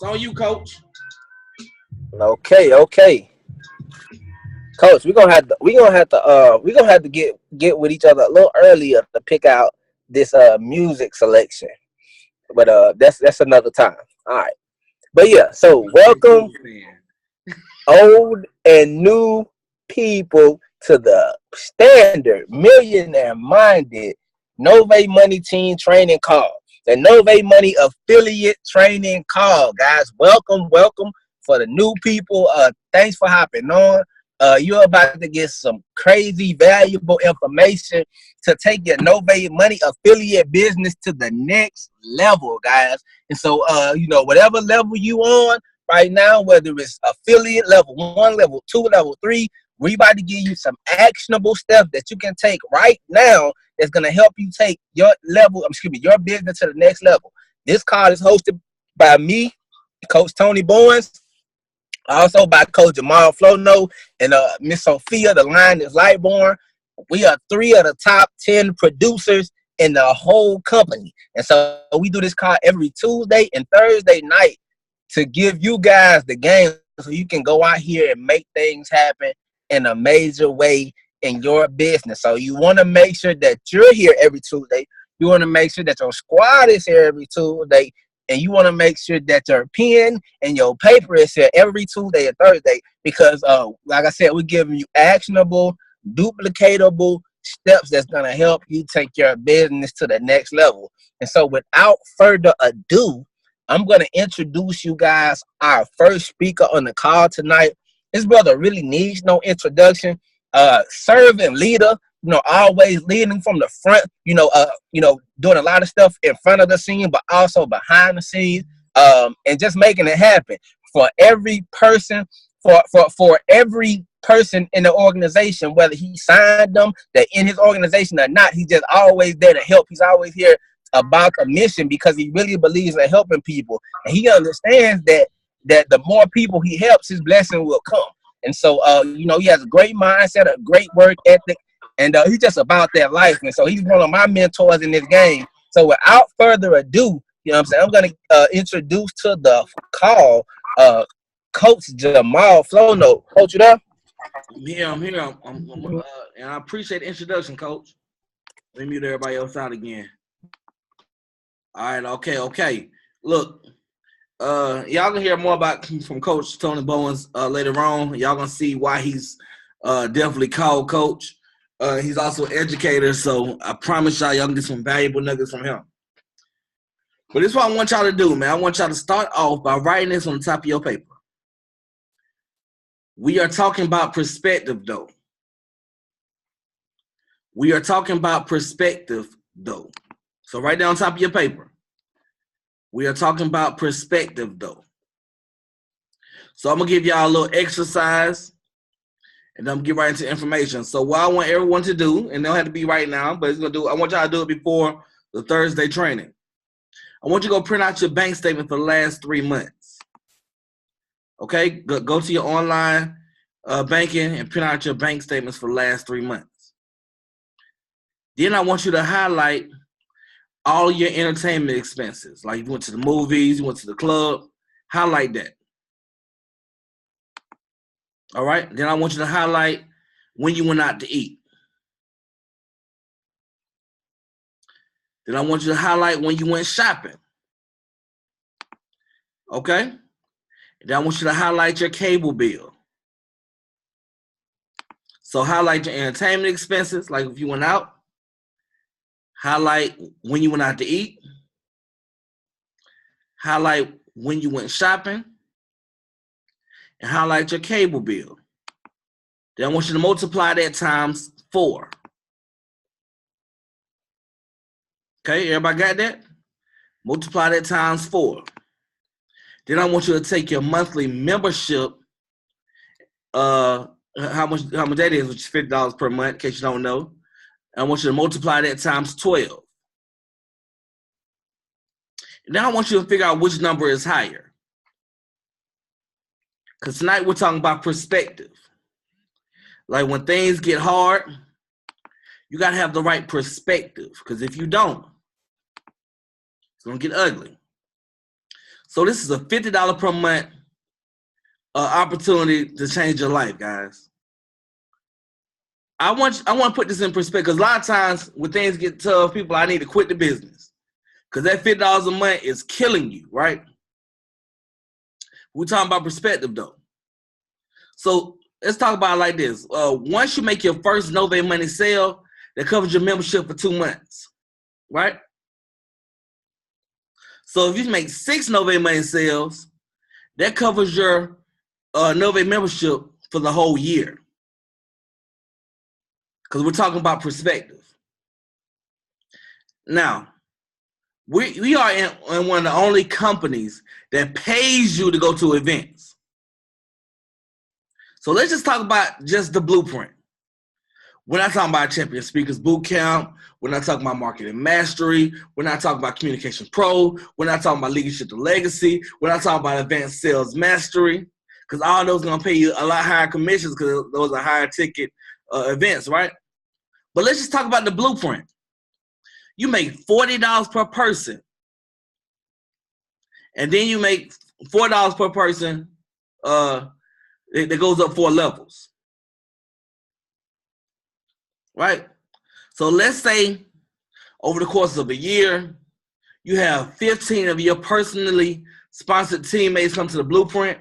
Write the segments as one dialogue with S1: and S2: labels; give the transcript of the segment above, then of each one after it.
S1: It's on you, Coach.
S2: Okay. Coach, we're gonna have to get with each other a little earlier to pick out this music selection. But that's another time. All right. But yeah, so
S1: I'm a big
S2: welcome
S1: Novae fan.
S2: old and new people to the standard millionaire minded Novae Money Team Training Call. The Novae Money Affiliate Training Call, guys. Welcome for the new people. Thanks for hopping on. You're about to get some crazy, valuable information to take your Novae Money Affiliate business to the next level, guys. And so, whatever level you on right now, whether it's affiliate level 1, level 2, level 3, we about to give you some actionable steps that you can take right now that's going to help you take your business to the next level. This call is hosted by me, Coach Tony Bowens, also by Coach Jamal Flono and Miss Sophia, the line is Lightborn. We are 3 of the top 10 producers in the whole company. And so we do this call every Tuesday and Thursday night to give you guys the game so you can go out here and make things happen in a major way in your business. So you want to make sure that you're here every Tuesday. You want to make sure that your squad is here every Tuesday. And you want to make sure that your pen and your paper is here every Tuesday and Thursday because, like I said, we're giving you actionable, duplicatable steps that's going to help you take your business to the next level. And so without further ado, I'm going to introduce you guys our first speaker on the call tonight. This brother really needs no introduction. Servant leader, always leading from the front, doing a lot of stuff in front of the scene, but also behind the scenes, and just making it happen for every person, for every person in the organization, whether he signed them, they're in his organization or not. He's just always there to help. He's always here about the mission because he really believes in helping people, and he understands that the more people he helps, his blessing will come. And so, he has a great mindset, a great work ethic, and he's just about that life. And so he's one of my mentors in this game. So without further ado, I'm going to introduce to the call Coach Jamal Flono. Coach, you there?
S1: I'm here. And I appreciate the introduction, Coach. Let me mute everybody else out again. All right, okay. Look, y'all gonna hear more about from Coach Tony Bowens later on. Y'all gonna see why he's definitely called Coach. He's also an educator, so I promise y'all can get some valuable nuggets from him. But this is what I want y'all to do, man. I want y'all to start off by writing this on the top of your paper. We are talking about perspective, though. So write down on top of your paper. We are talking about perspective, though. So I'm going to give y'all a little exercise, and I'm going to get right into information. So what I want everyone to do, and they'll have to be right now, but I want y'all to do it before the Thursday training. I want you to go print out your bank statement for the last 3 months. Okay? Go to your online banking and print out your bank statements for the last 3 months. Then I want you to highlight all your entertainment expenses. Like you went to the movies, you went to the club, highlight that. All right? Then I want you to highlight when you went out to eat. Then I want you to highlight when you went shopping. Okay? Then I want you to highlight your cable bill. So highlight your entertainment expenses, like if you went out. Highlight when you went out to eat. Highlight when you went shopping. And highlight your cable bill. Then I want you to multiply that times 4. Okay, everybody got that? Multiply that times 4. Then I want you to take your monthly membership, how much that is, which is $50 per month, in case you don't know. I want you to multiply that times 12. And then I want you to figure out which number is higher. Because tonight we're talking about perspective. Like when things get hard, you got to have the right perspective. Because if you don't, it's going to get ugly. So this is a $50 per month opportunity to change your life, guys. I want to put this in perspective because a lot of times when things get tough, people, I need to quit the business because that $50 a month is killing you, right? We're talking about perspective though. So let's talk about it like this. Once you make your first Novae money sale, that covers your membership for 2 months, right? So if you make 6 Novae money sales, that covers your Novae membership for the whole year. Because we're talking about perspective. Now, we are in one of the only companies that pays you to go to events. So let's just talk about just the blueprint. We're not talking about Champion Speakers Boot Camp. We're not talking about Marketing Mastery. We're not talking about Communication Pro. We're not talking about Leadership to Legacy. We're not talking about Advanced Sales Mastery, because all those are going to pay you a lot higher commissions because those are higher ticket events, right? But let's just talk about the blueprint. You make $40 per person, and then you make $4 per person that goes up 4 levels. Right? So let's say over the course of a year, you have 15 of your personally sponsored teammates come to the blueprint.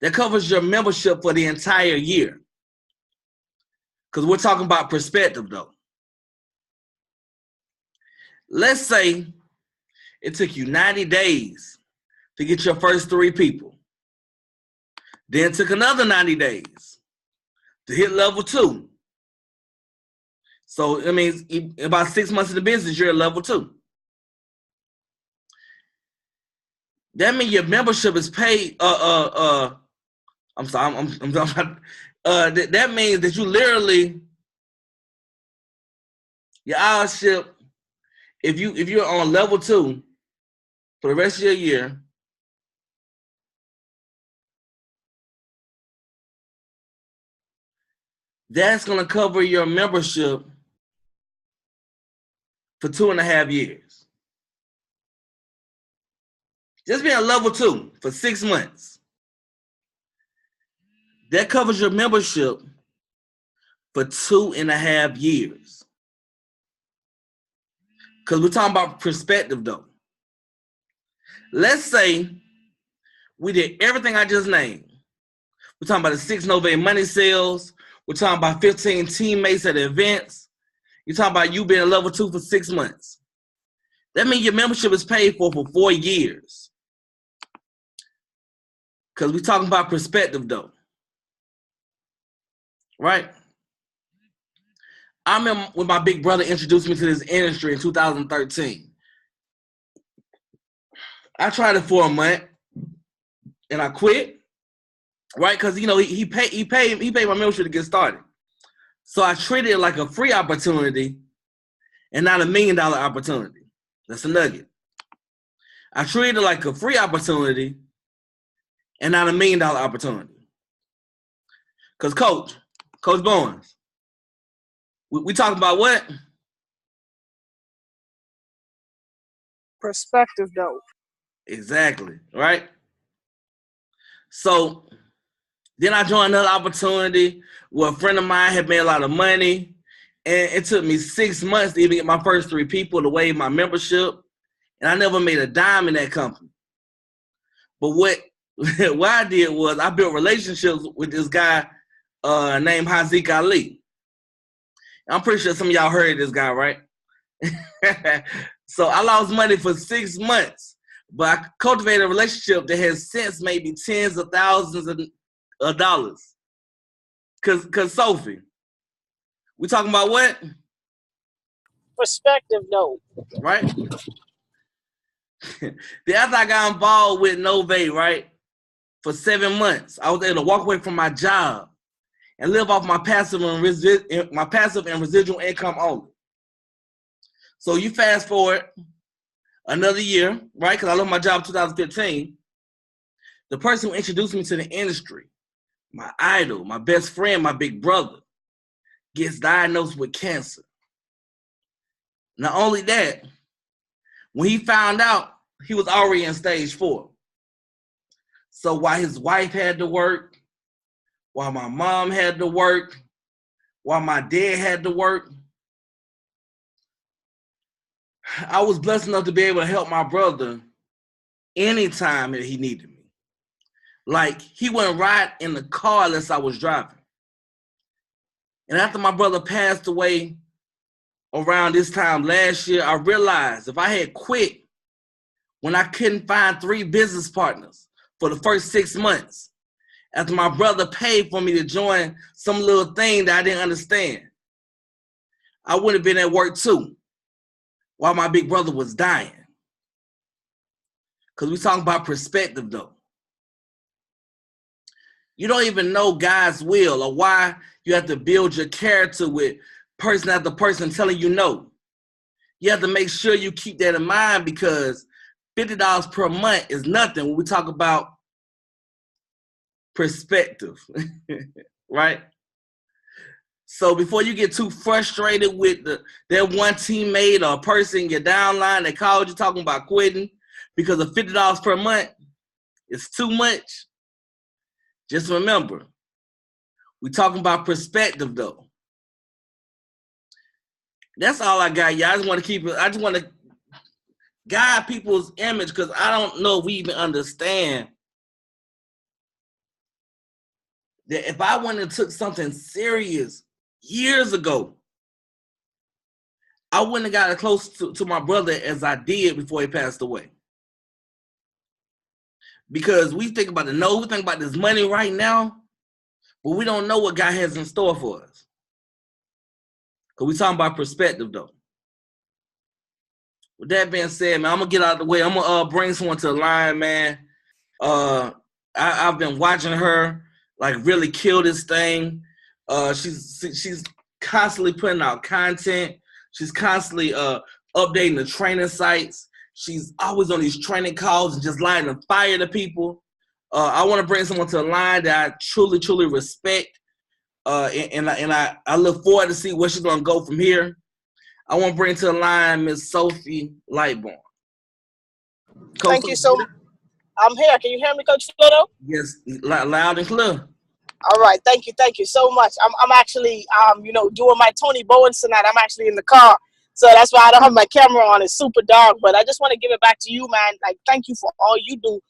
S1: That covers your membership for the entire year. Because we're talking about perspective though. Let's say it took you 90 days to get your first 3 people. Then it took another 90 days to hit level 2. So, I mean, about 6 months in the business, you're at level 2. That means your membership is paid. I'm sorry, I'm talking about. That means that you literally, your hourship, if you're on level 2 for the rest of your year, that's gonna cover your membership for 2.5 years. Just being a level 2 for 6 months. That covers your membership for 2.5 years. Because we're talking about perspective though. Let's say we did everything I just named. We're talking about the 6 Novae money sales. We're talking about 15 teammates at events. You're talking about you being a level 2 for 6 months. That means your membership is paid for 4 years. Because we're talking about perspective though. Right? I remember when my big brother introduced me to this industry in 2013. I tried it for a month and I quit. Right? Because he paid my membership to get started. So I treated it like a free opportunity and not $1 million opportunity. That's a nugget. I treated it like a free opportunity and not $1 million opportunity. Because Coach Bowens, we talking about what?
S3: Perspective, though.
S1: Exactly, right? So then I joined another opportunity where a friend of mine had made a lot of money, and it took me 6 months to even get my first 3 people to waive my membership, and I never made a dime in that company. But what I did was I built relationships with this guy named Haziq Ali. I'm pretty sure some of y'all heard of this guy, right? So I lost money for 6 months, but I cultivated a relationship that has since made me tens of thousands of dollars. Cause Sophie, we talking about what?
S3: Perspective, though.
S1: Right? Then after I got involved with Novae, right, for 7 months, I was able to walk away from my job and live off my passive and residual income only. So you fast forward another year, right? Because I left my job in 2015. The person who introduced me to the industry, my idol, my best friend, my big brother, gets diagnosed with cancer. Not only that, when he found out, he was already in stage 4. So while his wife had to work, while my mom had to work, while my dad had to work, I was blessed enough to be able to help my brother anytime that he needed me. Like, he wouldn't ride in the car unless I was driving. And after my brother passed away around this time last year, I realized if I had quit when I couldn't find 3 business partners for the first 6 months, after my brother paid for me to join some little thing that I didn't understand, I would have been at work too while my big brother was dying. Because we talking about perspective though. You don't even know God's will or why you have to build your character with person after person telling you no. You have to make sure you keep that in mind, because $50 per month is nothing when we talk about perspective, right? So before you get too frustrated with that one teammate or person in your downline that called you talking about quitting because of $50 per month is too much, just remember, we're talking about perspective though. That's all I got, y'all. I just want to keep it, I just want to guide people's image, because I don't know if we even understand that if I went and took something serious years ago, I wouldn't have got as close to my brother as I did before he passed away. Because we think about we think about this money right now, but we don't know what God has in store for us. Because we're talking about perspective though. With that being said, man, I'm going to get out of the way. I'm going to bring someone to the line, man. I've been watching her like really kill this thing. She's constantly putting out content. She's constantly updating the training sites. She's always on these training calls and just lighting a fire to people. I want to bring someone to the line that I truly, truly respect. And I look forward to see where she's going to go from here. I want to bring to the line Miss Sophie Lightborn.
S3: Thank you so much. I'm here. Can you hear me, Coach Floto?
S1: Yes, loud and clear.
S3: All right. Thank you so much. I'm actually doing my Tony Bowens tonight. I'm actually in the car, so that's why I don't have my camera on. It's super dark, but I just want to give it back to you, man. Like, thank you for all you do,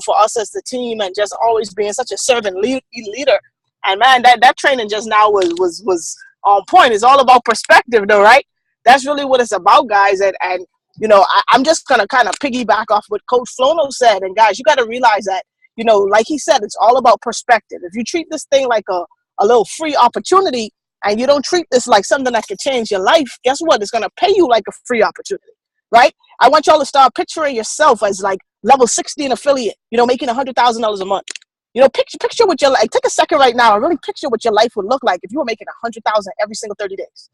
S3: for us as the team, and just always being such a servant leader. And man, that training just now was on point. It's all about perspective, though, right? That's really what it's about, guys. And I'm just gonna kind of piggyback off what Coach Flono said. And guys, you got to realize that, like he said, it's all about perspective. If you treat this thing like a little free opportunity, and you don't treat this like something that could change your life, guess what? It's gonna pay you like a free opportunity, right? I want y'all to start picturing yourself as like level 16 affiliate, making $100,000 a month. Picture what your life. Take a second right now and really picture what your life would look like if you were making $100,000 every single 30 days.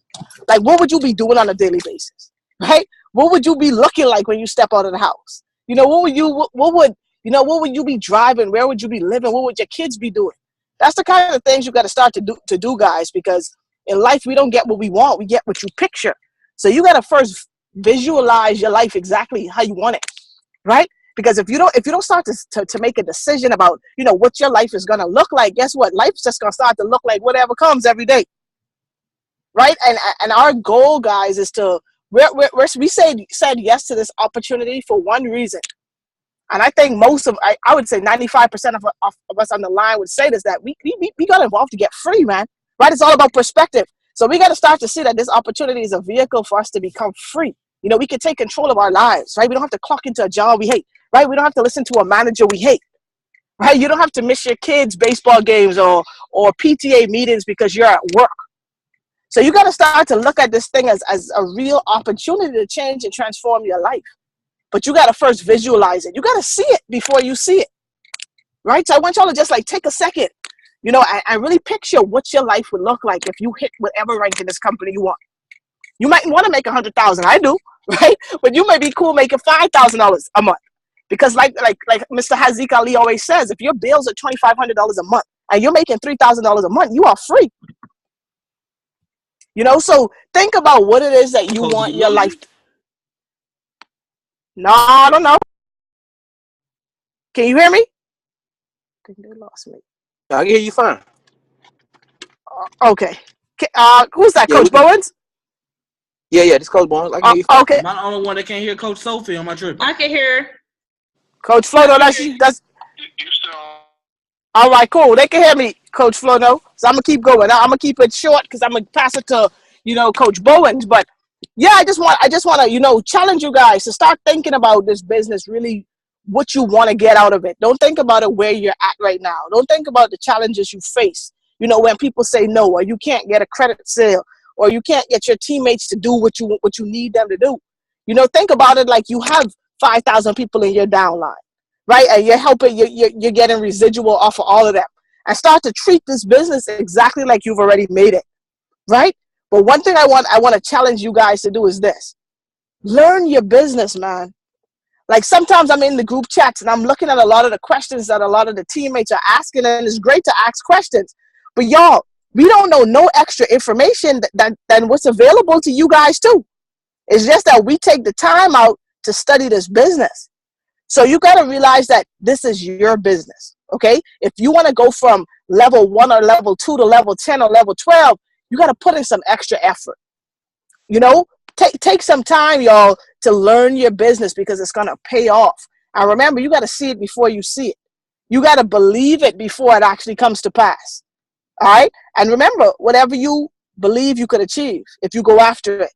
S3: Like, what would you be doing on a daily basis, right? What would you be looking like when you step out of the house? What would you be driving? Where would you be living? What would your kids be doing? That's the kind of things you got to start to do, guys, because in life, we don't get what we want. We get what you picture. So you got to first visualize your life exactly how you want it, right? Because if you don't start to make a decision about, what your life is going to look like, guess what? Life's just going to start to look like whatever comes every day, right? And our goal, guys, is to, we said yes to this opportunity for one reason. And I think I would say 95% of us on the line would say this, that we got involved to get free, man, right? It's all about perspective. So we got to start to see that this opportunity is a vehicle for us to become free. We can take control of our lives, right? We don't have to clock into a job we hate, right? We don't have to listen to a manager we hate, right? You don't have to miss your kids' baseball games or PTA meetings because you're at work. So you got to start to look at this thing as a real opportunity to change and transform your life. But you got to first visualize it. You got to see it before you see it, right? So I want y'all to just like take a second, and really picture what your life would look like if you hit whatever rank in this company you want. You might want to make $100,000. I do, right? But you may be cool making $5,000 a month, because like Mr. Hazik Ali always says, if your bills are $2,500 a month and you're making $3,000 a month, you are free. So think about what it is that you want your life. No, I don't know. Can you hear me? I think they lost me.
S2: I can hear you fine.
S3: Okay. Who's that?
S2: Yeah,
S3: Coach Bowens?
S2: yeah. This Coach Bowens. I can hear you fine.
S3: Okay.
S1: Am I the only one that can't hear Coach Sophie on my trip?
S4: I can hear.
S3: Coach Flono, that's all right, cool. They can hear me, Coach Flono. So I'm gonna keep going. I'm gonna keep it short because I'm gonna pass it to Coach Bowens. But yeah, I just want to challenge you guys to start thinking about this business. Really, what you want to get out of it. Don't think about it where you're at right now. Don't think about the challenges you face. When people say no, or you can't get a credit sale, or you can't get your teammates to do what you need them to do. Think about it like you have 5,000 people in your downline, right? And you're helping, you're getting residual off of all of them. And start to treat this business exactly like you've already made it, right? But one thing I want to challenge you guys to do is this. Learn your business, man. Like sometimes I'm in the group chats and I'm looking at a lot of the questions that a lot of the teammates are asking, and it's great to ask questions. But y'all, we don't know no extra information than what's available to you guys too. It's just that we take the time out to study this business. So you got to realize that this is your business, okay? If you want to go from level 1 or level 2 to level 10 or level 12, you got to put in some extra effort. Take some time, y'all, to learn your business because it's going to pay off. And remember, you got to see it before you see it. You got to believe it before it actually comes to pass. All right? And remember, whatever you believe you could achieve if you go after it.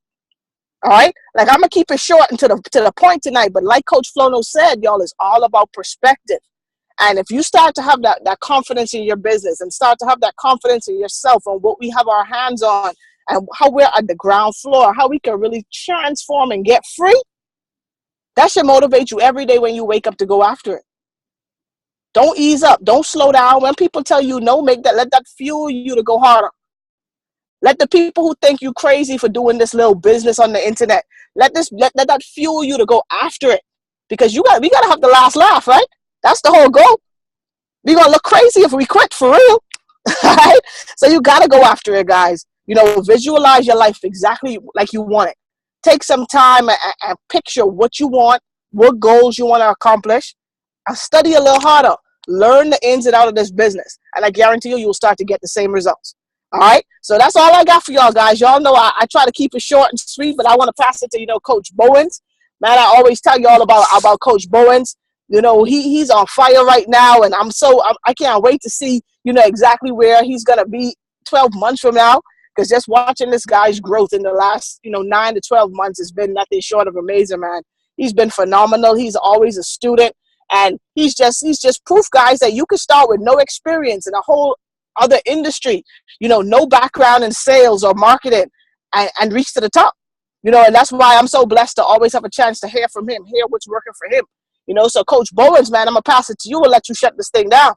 S3: All right? Like, I'm going to keep it short and to the point tonight, but like Coach Flono said, y'all, it's all about perspective. And if you start to have that confidence in your business and start to have that confidence in yourself and what we have our hands on and how we're at the ground floor, how we can really transform and get free, that should motivate you every day when you wake up to go after it. Don't ease up. Don't slow down. When people tell you no, let that fuel you to go harder. Let the people who think you crazy for doing this little business on the internet, let that fuel you to go after it. Because we gotta have the last laugh, right? That's the whole goal. We're gonna look crazy if we quit, for real. Right? So you gotta go after it, guys. Visualize your life exactly like you want it. Take some time and picture what you want, what goals you want to accomplish, and study a little harder. Learn the ins and outs of this business, and I guarantee you'll start to get the same results. All right, so that's all I got for y'all guys. Y'all know I try to keep it short and sweet, but I want to pass it to Coach Bowens. Man, I always tell y'all about Coach Bowens. He's on fire right now, and I can't wait to see exactly where he's gonna be 12 months from now. Because just watching this guy's growth in the last 9 to 12 months has been nothing short of amazing, man. He's been phenomenal. He's always a student, and he's just proof, guys, that you can start with no experience in a whole other industry, no background in sales or marketing, and reach to the top. And that's why I'm so blessed to always have a chance to hear from him, hear what's working for him. So Coach Bowens, man, I'm gonna pass it to you and let you shut this thing down.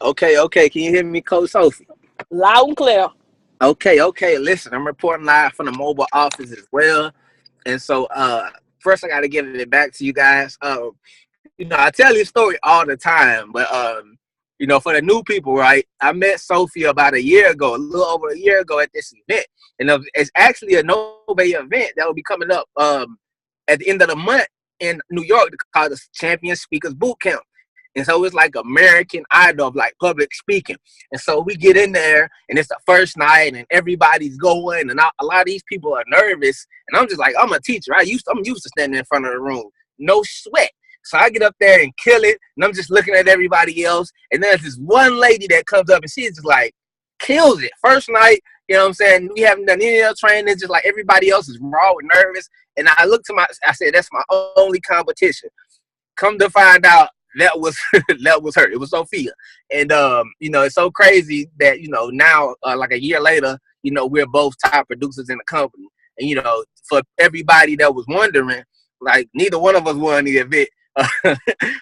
S2: Okay. Can you hear me, Coach Sophie?
S3: Loud and clear.
S2: Okay. Listen, I'm reporting live from the mobile office as well. And so first I got to give it back to you guys. I tell this story all the time, but for the new people, right? I met Sophie about a little over a year ago at this event. And it's actually a Novae event that will be coming up at the end of the month in New York called the Champion Speakers Boot Camp. And so it's like American Idol of like public speaking. And so we get in there and it's the first night and everybody's going and a lot of these people are nervous. And I'm just like, I'm a teacher. I'm used to standing in front of the room. No sweat. So I get up there and kill it. And I'm just looking at everybody else. And there's this one lady that comes up and she's just like, kills it. First night, you know what I'm saying? We haven't done any other training. It's just like everybody else is raw and nervous. And I looked I said, that's my only competition. Come to find out, that was her. It was Sophia. And, it's so crazy that, now, like a year later, we're both top producers in the company. And, for everybody that was wondering, like, neither one of us won the event.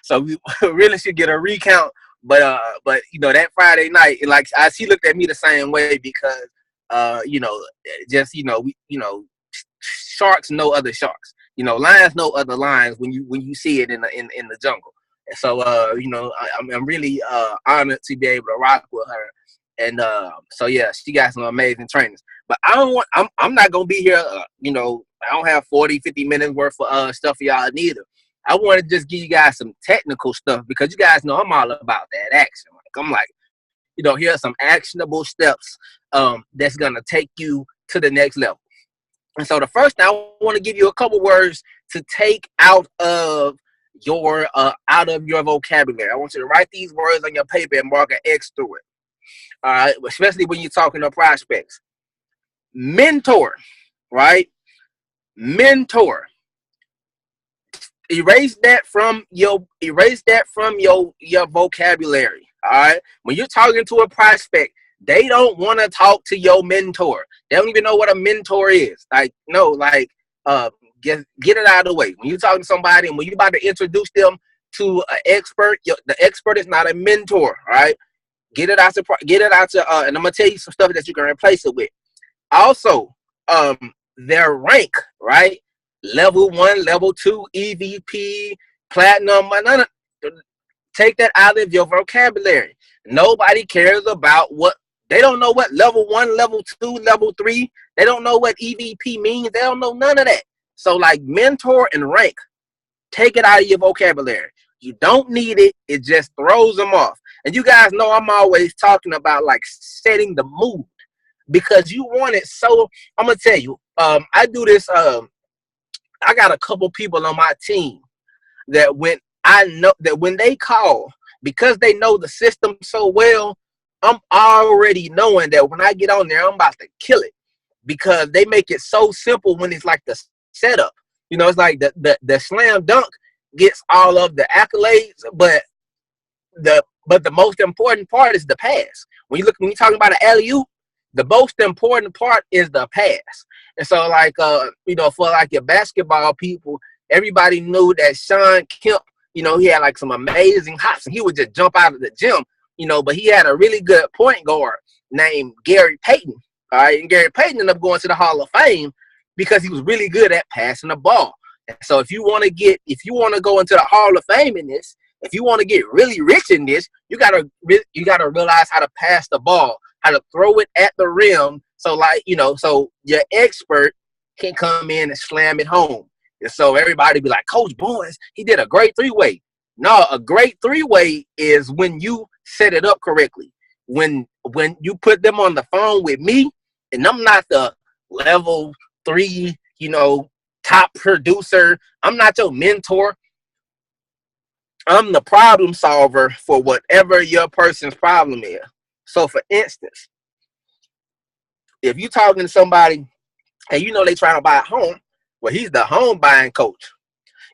S2: So we really should get a recount. But that Friday night, like, she looked at me the same way because, sharks know other sharks. Lions know other lions when you see it in the jungle. And so, I'm really honored to be able to rock with her. And so, yeah, she got some amazing trainers. But I'm not going to be here, I don't have 40, 50 minutes worth of stuff for y'all neither. I want to just give you guys some technical stuff because you guys know I'm all about that action. Like I'm like, here are some actionable steps that's gonna take you to the next level. And so the first thing, I want to give you a couple words to take out of your vocabulary. I want you to write these words on your paper and mark an X through it. All right, especially when you're talking to prospects. Mentor, right? Mentor. Erase that from your vocabulary. All right. When you're talking to a prospect, they don't want to talk to your mentor. They don't even know what a mentor is. Like, no, like, get it out of the way. When you're talking to somebody and when you're about to introduce them to an expert, the expert is not a mentor. All right. Get it out to, and I'm gonna tell you some stuff that you can replace it with. Also, their rank, right? Level 1, level 2, EVP, platinum. Take that out of your vocabulary. Nobody cares about they don't know what level 1, level 2, level 3. They don't know what EVP means. They don't know none of that. So like mentor and rank, take it out of your vocabulary. You don't need it. It just throws them off. And you guys know I'm always talking about like setting the mood because you want it. So I'm going to tell you, I do this. I got a couple people on my team that when they call, because they know the system so well, I'm already knowing that when I get on there, I'm about to kill it because they make it so simple when it's like the setup. It's like the slam dunk gets all of the accolades, but the most important part is the pass. When you're talking about an alley-oop, the most important part is the pass. And so like, for like your basketball people, everybody knew that Sean Kemp, he had like some amazing hops and he would just jump out of the gym, but he had a really good point guard named Gary Payton. All right. And Gary Payton ended up going to the Hall of Fame because he was really good at passing the ball. And so if you want to go into the Hall of Fame in this, if you want to get really rich in this, you gotta realize how to pass the ball, how to throw it at the rim. So so your expert can come in and slam it home. And so everybody be like, Coach Boyes, he did a great three-way. No, a great three-way is when you set it up correctly. When you put them on the phone with me, and I'm not the level 3, top producer. I'm not your mentor. I'm the problem solver for whatever your person's problem is. So for instance, if you're talking to somebody and they trying to buy a home, well, he's the home buying coach.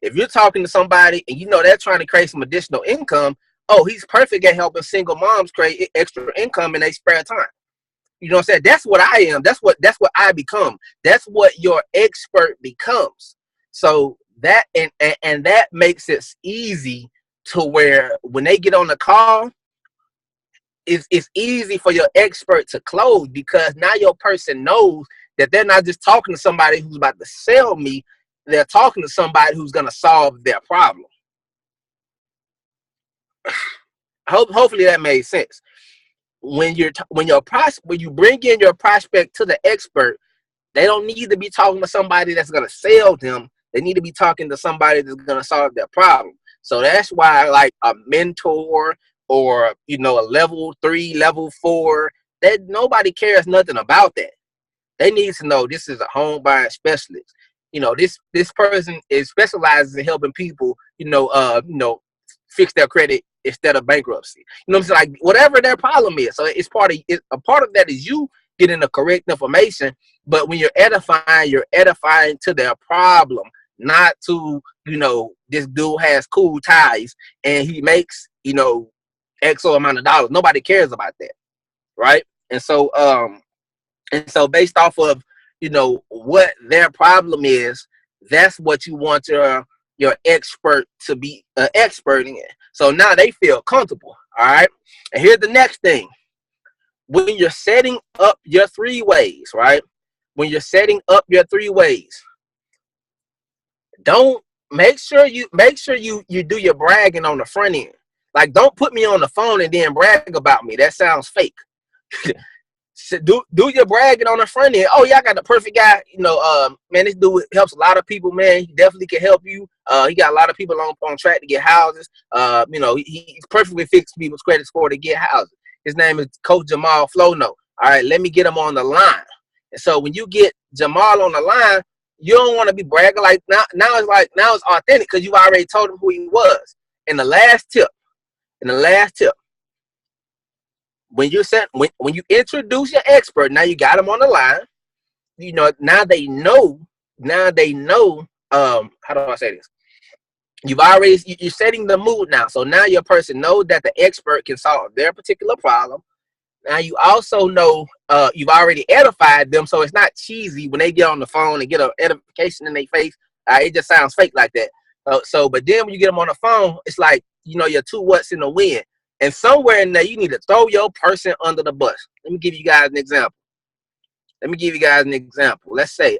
S2: If you're talking to somebody and they're trying to create some additional income, oh, he's perfect at helping single moms create extra income in their spare time. You know what I'm saying? That's what I am. That's what I become. That's what your expert becomes. So that and that makes it easy to where when they get on the call, it's easy for your expert to close because now your person knows that they're not just talking to somebody who's about to sell me. They're talking to somebody who's going to solve their problem. Hopefully that made sense. When you bring in your prospect to the expert, they don't need to be talking to somebody that's going to sell them. They need to be talking to somebody that's going to solve their problem. So that's why like a mentor or, a level 3, level 4, that nobody cares nothing about that. They need to know this is a home buying specialist. This person specializes in helping people, fix their credit instead of bankruptcy. You know what I'm saying? Like whatever their problem is. So it's a part of that is you getting the correct information. But when you're edifying to their problem, not to, this dude has cool ties and he makes, XO amount of dollars. Nobody cares about that. Right. And so based off of, what their problem is, that's what you want your expert to be an expert in. So now they feel comfortable. All right. And here's the next thing. When you're setting up your 3 ways, right? When you're setting up your 3 ways, don't make sure you do your bragging on the front end. Like, don't put me on the phone and then brag about me. That sounds fake. So do your bragging on the front end. Oh yeah, I got the perfect guy. Man, this dude helps a lot of people, man. He definitely can help you. He got a lot of people on track to get houses. He's perfectly fixed people's credit score to get houses. His name is Coach Jamal Flono. All right, let me get him on the line. And so when you get Jamal on the line, you don't want to be bragging like now it's authentic because you've already told him who he was. And the last tip, when you introduce your expert, now you got him on the line. Now they know. How do I say this? You're setting the mood now. So now your person knows that the expert can solve their particular problem. Now you also know you've already edified them, so it's not cheesy when they get on the phone and get an edification in their face. It just sounds fake like that. But then when you get them on the phone, it's like your two what's in the wind, and somewhere in there you need to throw your person under the bus. Let me give you guys an example. Let's say,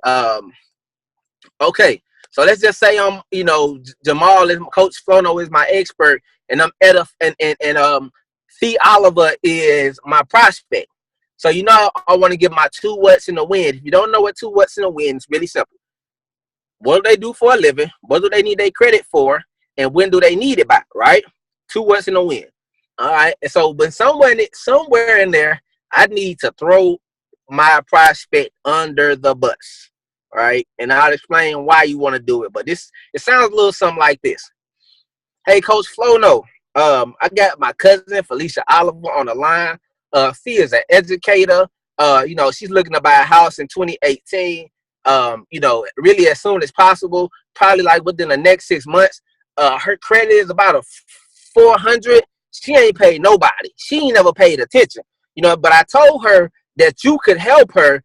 S2: okay, so let's just say Jamal is Coach Flono is my expert, and I'm Fee Oliver is my prospect. So I want to give my two what's in the wind. If you don't know what two what's in the wind, it's really simple. What do they do for a living? What do they need their credit for? And when do they need it by? Right? Two what's in the wind. All right. And so, but somewhere in there, I need to throw my prospect under the bus. All right. And I'll explain why you want to do it. But it sounds a little something like this. Hey, Coach Flono. I got my cousin Felicia Oliver on the line. Fee is an educator. She's looking to buy a house in 2018. Really as soon as possible, probably like within the next 6 months. Her credit is about a 400. She ain't paid nobody. She ain't never paid attention. But I told her that you could help her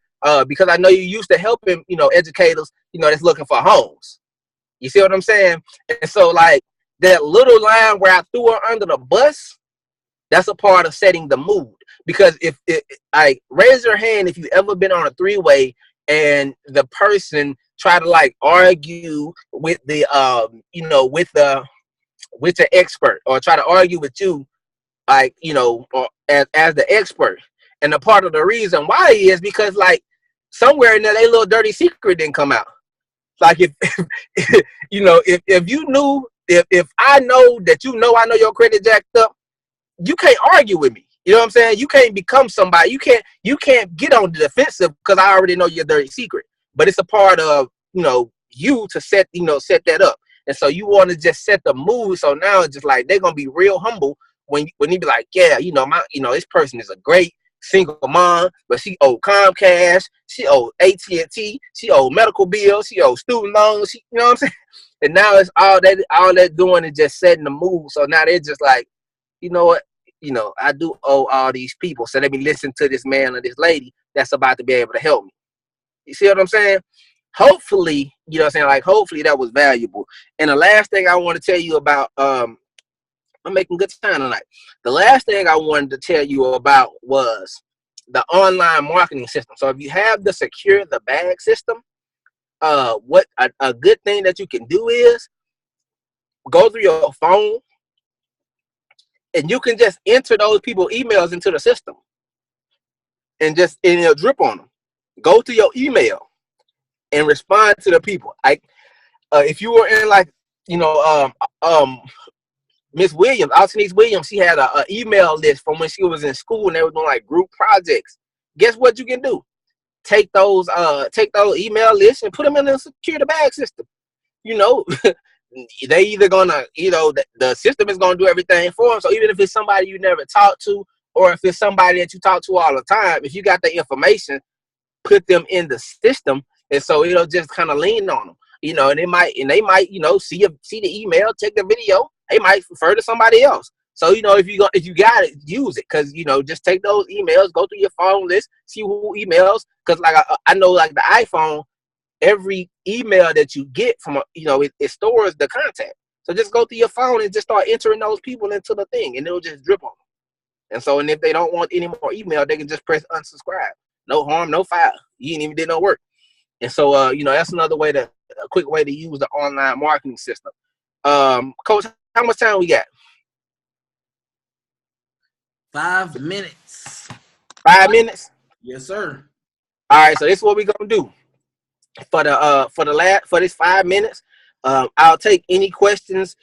S2: because I know you used to helping, educators, that's looking for homes. You see what I'm saying? And so like that little line where I threw her under the bus, that's a part of setting the mood. Because if raise your hand if you've ever been on a three-way and the person try to like argue with the with the expert, or try to argue with you or as the expert. And a part of the reason why is because like somewhere in there, their little dirty secret didn't come out. Like if you knew, if I know that I know your credit jacked up, you can't argue with me. You know what I'm saying? You can't become somebody. You can't get on the defensive because I already know your dirty secret. But it's a part of you to set that up. And so you want to just set the mood. So now it's just like they're gonna be real humble when you be like, yeah, this person is a great single mom, but she owe Comcast, she owe AT&T, she owe medical bills, she owe student loans. You know what I'm saying? And now it's all they're doing is just setting the mood. So now they're just like, you know what? I do owe all these people. So let me listen to this man or this lady that's about to be able to help me. You see what I'm saying? Hopefully, hopefully that was valuable. And the last thing I want to tell you about, I'm making good time tonight. The last thing I wanted to tell you about was the online marketing system. So if you have the secure the bag system, what a good thing that you can do is go through your phone and you can just enter those people's emails into the system and it'll drip on them. Go to your email and respond to the people. If you were in Miss Williams, Altonese Williams, she had an email list from when she was in school and they were doing like group projects. Guess what you can do? Take those email lists and put them in the secure the bag system. They either gonna, the system is gonna do everything for them. So even if it's somebody you never talked to, or if it's somebody that you talk to all the time, if you got the information, put them in the system, and so it'll just kind of lean on them. And they might, see the email, check the video. They might refer to somebody else. So if you got it, use it, because just take those emails, go through your phone list, see who emails, because like I know like the iPhone, every email that you get from it stores the contact. So just go through your phone and just start entering those people into the thing, and it'll just drip on them. And if they don't want any more email, they can just press unsubscribe. No harm, no foul. You ain't even did no work. And so that's another way a quick way to use the online marketing system. Coach, how much time we got?
S1: 5 minutes.
S2: 5 minutes?
S1: Yes, sir.
S2: All right, so this is what we're gonna do. For this 5 minutes, I'll take any questions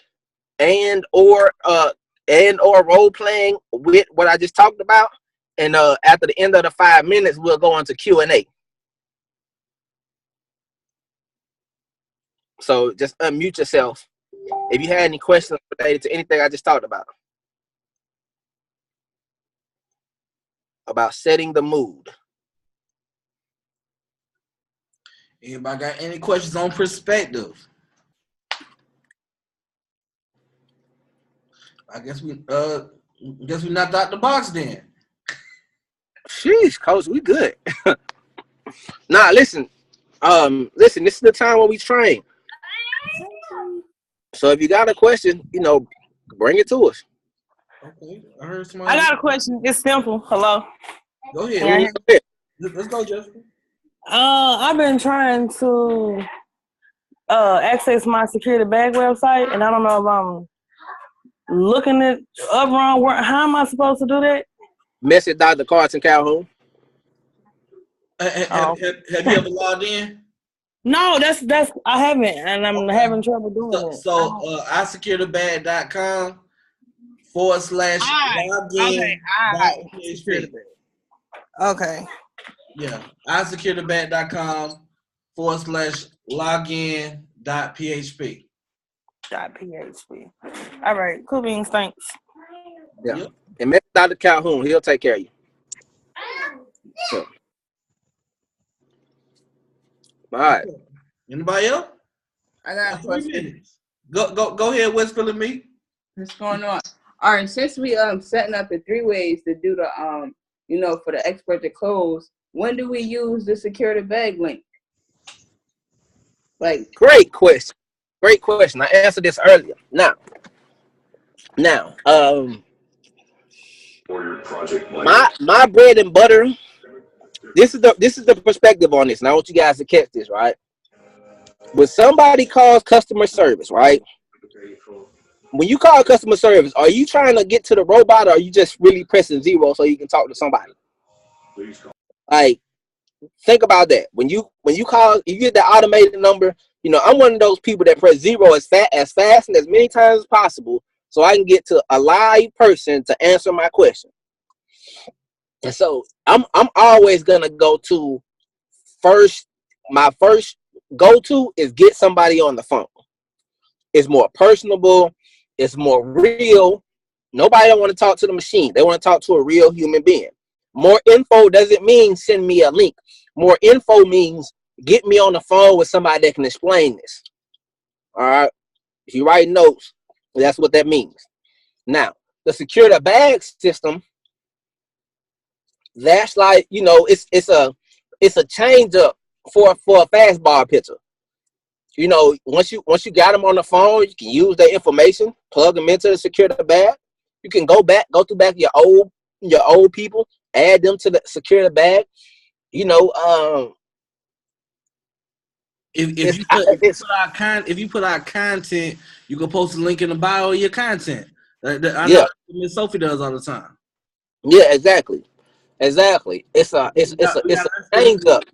S2: and or role playing with what I just talked about. And after the end of the 5 minutes, we'll go on to Q&A. So just unmute yourself if you had any questions related to anything I just talked about setting the mood.
S1: Anybody got any questions on perspective? I guess we knocked out the box then.
S2: Sheesh, coach, we good. Nah, listen, this is the time when we train. So if you got a question, bring it to us.
S1: Okay, I heard somebody.
S3: I got a question. It's simple. Hello.
S1: Go ahead. Let's go, Jessica.
S3: I've been trying to access my security bag website, and I don't know if I'm looking it up wrong. How am I supposed to do that?
S2: Message Dr. Carson Calhoun.
S1: Have you ever logged in?
S3: No, that's I haven't, and I'm having trouble doing it.
S1: So iSecureTheBag.com/login.php.
S3: Okay.
S1: Yeah, iSecureTheBag.com/login.php.
S3: .php. All right, cool beans. Thanks.
S2: Yeah, yep. And message Dr. Calhoun. He'll take care of you. So. All right.
S1: Anybody else?
S4: I got a question.
S1: Go ahead, what's feeling me?
S4: What's going on? All right, since we setting up the 3 ways to do the for the expert to close, when do we use the security bag link? Like,
S2: great question. I answered this earlier. Now, my bread and butter. This is the perspective on this, and I want you guys to catch this, right? When somebody calls customer service, right? When you call customer service, are you trying to get to the robot, or are you just really pressing 0 so you can talk to somebody? Like, think about that. When you call, you get the automated number. I'm one of those people that press 0 as fast and as many times as possible, so I can get to a live person to answer my question. And so I'm always gonna go to first. My first go-to is get somebody on the phone. It's more personable. It's more real. Nobody don't want to talk to the machine. They want to talk to a real human being. More info doesn't mean send me a link. More info means get me on the phone with somebody that can explain this. All right. If you write notes, that's what that means. Now, the secure the bag system, that's like, it's a change up for a fastball pitcher. Once you got them on the phone, you can use their information, plug them into the security bag. You can go through back your old people, add them to the security bag.
S1: If you put out content, you can post a link in the bio of your content. I know Miss Sophie does all the time.
S2: Yeah, exactly. It's a change up.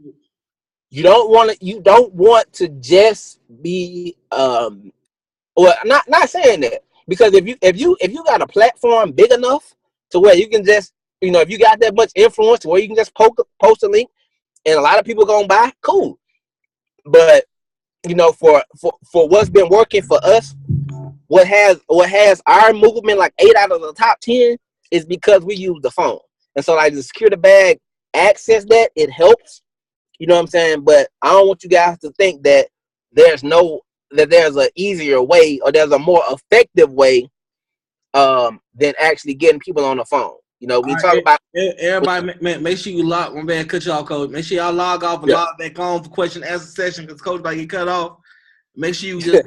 S2: You don't want to just be not saying that, because if you got a platform big enough to where you can just if you got that much influence to where you can just post a link and a lot of people gonna buy, cool. But for what's been working for us, what has our movement like 8 out of the top 10 is because we use the phone. And so like the secure the bag access that it helps. You know what I'm saying? But I don't want you guys to think that there's an easier way or there's a more effective way than actually getting people on the phone. We talk about
S1: everybody. Make sure you log. One man cut you off, coach. Make sure y'all log off and log back on for question and answer session because coach might get cut off. Make sure you just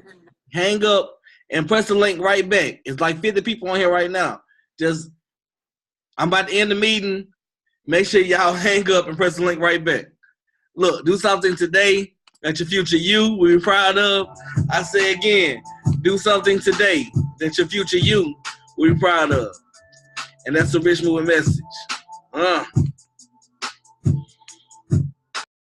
S1: hang up and press the link right back. It's like 50 people on here right now. I'm about to end the meeting. Make sure y'all hang up and press the link right back. Look, do something today that your future you will be proud of. I say again, do something today that your future you will be proud of. And that's the Rich Moving message.